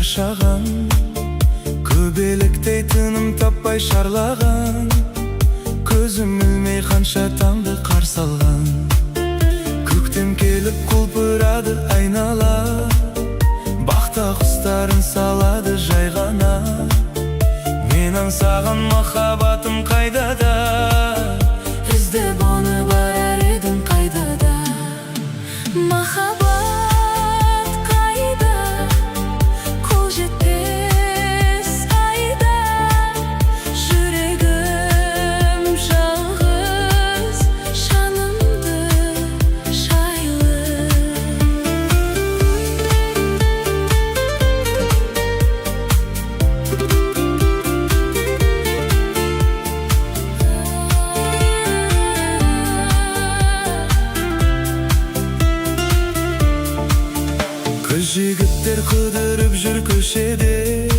жашаған, көбелектей тыным таппай шарлаған, көзім ілмей қанша таңды қарсы алған. Көктем келіп құлпырады айнала, бақта құстарын салады жайғана. Мен аңсаған махаббатым қайдада, іздеп оны барар едім қайдада. Махаббат қайда, қол жетпес айда, жүрегім жалғыз, жанымды жайлы. Көз жігіттер қыдырып жүр көшеде,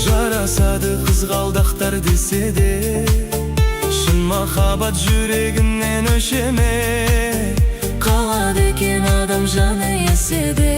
жарасады қызғалдақтар десе де. Шын махаббат жүрегінен өшеме, қалады екен адам жаны еседе.